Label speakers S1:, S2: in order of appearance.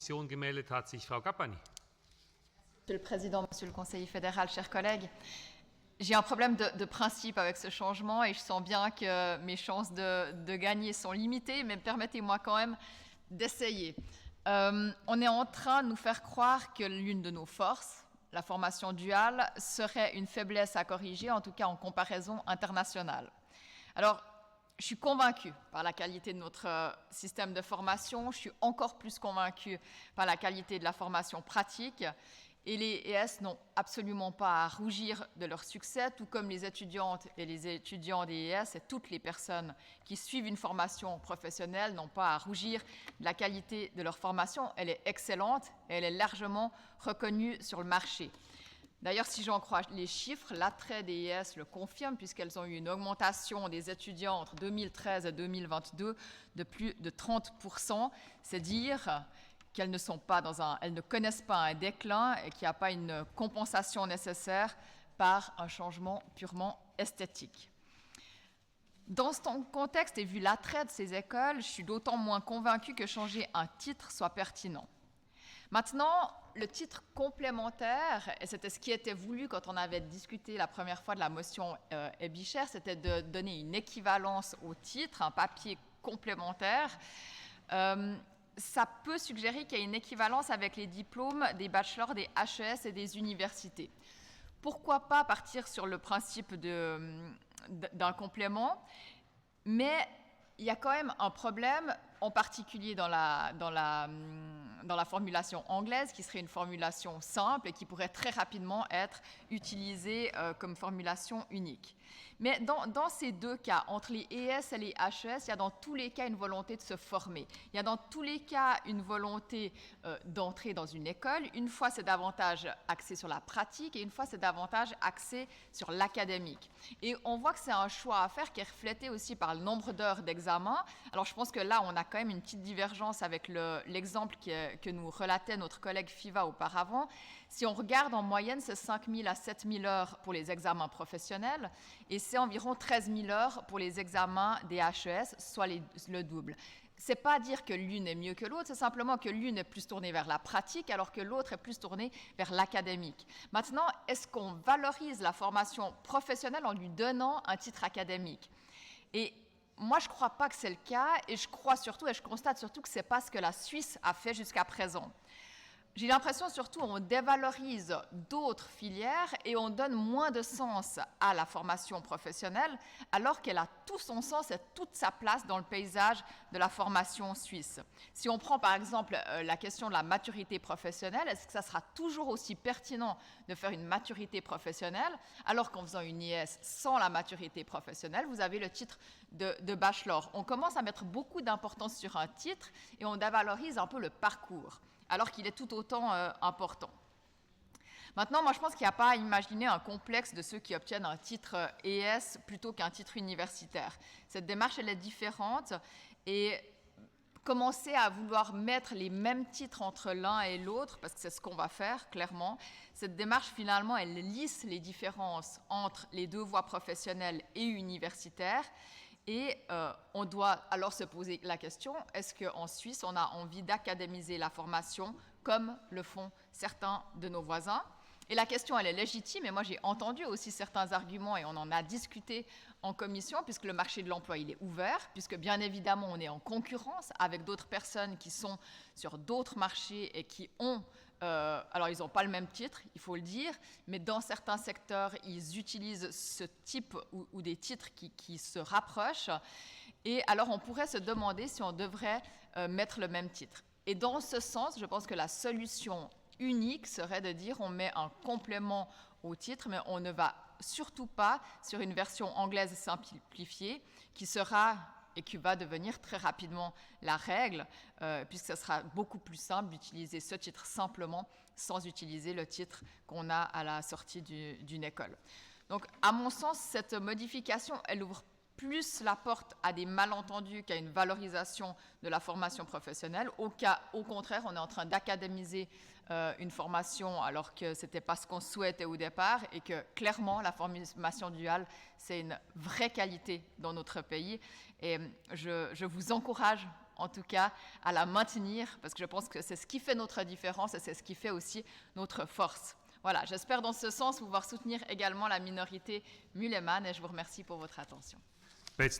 S1: Kommission gemeldet hat sich Frau Gapani.
S2: Monsieur le Président, Monsieur le Conseiller fédéral, chers collègues, j'ai un problème de principe avec ce changement et je sens bien que mes chances de gagner sont limitées, mais permettez-moi quand même d'essayer. On est en train de nous faire croire que l'une de nos forces, la formation duale, serait une faiblesse à corriger, en tout cas en comparaison internationale. Alors, je suis convaincue par la qualité de notre système de formation, je suis encore plus convaincue par la qualité de la formation pratique. Et les ES n'ont absolument pas à rougir de leur succès, tout comme les étudiantes et les étudiants des ES et toutes les personnes qui suivent une formation professionnelle n'ont pas à rougir de la qualité de leur formation. Elle est excellente et elle est largement reconnue sur le marché. D'ailleurs, si j'en crois les chiffres, l'attrait des ES le confirme puisqu'elles ont eu une augmentation des étudiants entre 2013 et 2022 de plus de 30%. C'est dire qu'elles elles ne connaissent pas un déclin et qu'il n'y a pas une compensation nécessaire par un changement purement esthétique. Dans ce contexte et vu l'attrait de ces écoles, je suis d'autant moins convaincue que changer un titre soit pertinent. Maintenant, le titre complémentaire, et c'était ce qui était voulu quand on avait discuté la première fois de la motion Ebicher, c'était de donner une équivalence au titre, un papier complémentaire. Ça peut suggérer qu'il y a une équivalence avec les diplômes des bachelors, des HES et des universités. Pourquoi pas partir sur le principe d'un complément, mais il y a quand même un problème, en particulier dans la formulation anglaise, qui serait une formulation simple et qui pourrait très rapidement être utilisée comme formulation unique. Mais dans ces deux cas, entre les ES et les HES, il y a dans tous les cas une volonté de se former. Il y a dans tous les cas une volonté d'entrer dans une école. Une fois, c'est davantage axé sur la pratique et une fois, c'est davantage axé sur l'académique. Et on voit que c'est un choix à faire qui est reflété aussi par le nombre d'heures d'examen. Alors, je pense que là, on a quand même une petite divergence avec l'exemple que nous relatait notre collègue Fiva auparavant. Si on regarde en moyenne, c'est 5 000 à 7 000 heures pour les examens professionnels et c'est environ 13 000 heures pour les examens des HES, soit le double. Ce n'est pas dire que l'une est mieux que l'autre, c'est simplement que l'une est plus tournée vers la pratique alors que l'autre est plus tournée vers l'académique. Maintenant, est-ce qu'on valorise la formation professionnelle en lui donnant un titre académique? Et moi, je ne crois pas que c'est le cas et je crois surtout et je constate surtout que ce n'est pas ce que la Suisse a fait jusqu'à présent. J'ai l'impression surtout qu'on dévalorise d'autres filières et on donne moins de sens à la formation professionnelle alors qu'elle a tout son sens et toute sa place dans le paysage de la formation suisse. Si on prend par exemple la question de la maturité professionnelle, est-ce que ça sera toujours aussi pertinent de faire une maturité professionnelle alors qu'en faisant une IS sans la maturité professionnelle, vous avez le titre de bachelor? On commence à mettre beaucoup d'importance sur un titre et on dévalorise un peu le parcours, alors qu'il est tout autant important. Maintenant, moi, je pense qu'il n'y a pas à imaginer un complexe de ceux qui obtiennent un titre ES plutôt qu'un titre universitaire. Cette démarche, elle est différente et commencer à vouloir mettre les mêmes titres entre l'un et l'autre, parce que c'est ce qu'on va faire, clairement, cette démarche, finalement, elle lisse les différences entre les deux voies professionnelles et universitaires. Et on doit alors se poser la question, est-ce qu'en Suisse, on a envie d'académiser la formation comme le font certains de nos voisins? Et la question, elle est légitime, et moi j'ai entendu aussi certains arguments, et on en a discuté en commission, puisque le marché de l'emploi, il est ouvert, puisque bien évidemment, on est en concurrence avec d'autres personnes qui sont sur d'autres marchés et qui ont, alors ils n'ont pas le même titre, il faut le dire, mais dans certains secteurs, ils utilisent ce type ou des titres qui se rapprochent, et alors on pourrait se demander si on devrait mettre le même titre. Et dans ce sens, je pense que la solution unique serait de dire on met un complément au titre, mais on ne va surtout pas sur une version anglaise simplifiée qui sera et qui va devenir très rapidement la règle, puisque ce sera beaucoup plus simple d'utiliser ce titre simplement sans utiliser le titre qu'on a à la sortie d'une école. Donc, à mon sens, cette modification, elle ouvre plus la porte à des malentendus qu'à une valorisation de la formation professionnelle. Au contraire, on est en train d'académiser une formation alors que ce n'était pas ce qu'on souhaitait au départ et que clairement, la formation duale, c'est une vraie qualité dans notre pays. Et je vous encourage en tout cas à la maintenir, parce que je pense que c'est ce qui fait notre différence et c'est ce qui fait aussi notre force. Voilà, j'espère dans ce sens pouvoir soutenir également la minorité musulmane et je vous remercie pour votre attention.